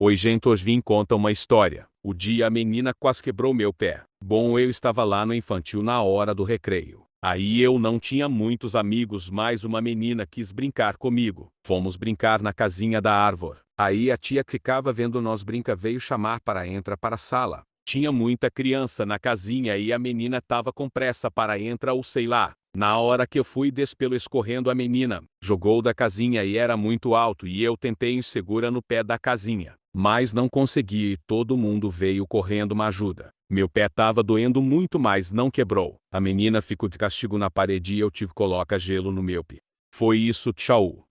Oi, gente, hoje vim contar uma história. O dia a menina quase quebrou meu pé. Bom, eu estava lá no infantil na hora do recreio. Aí eu não tinha muitos amigos, mas uma menina quis brincar comigo. Fomos brincar na casinha da árvore. Aí a tia que ficava vendo nós brincar veio chamar para entrar para a sala. Tinha muita criança na casinha e a menina tava com pressa para entrar ou sei lá. Na hora que eu fui despelo escorrendo, a menina jogou da casinha e era muito alto e eu tentei segurar no pé da casinha, mas não consegui e todo mundo veio correndo uma ajuda. Meu pé tava doendo muito, mas não quebrou. A menina ficou de castigo na parede e eu tive que colocar gelo no meu pé. Foi isso, tchau.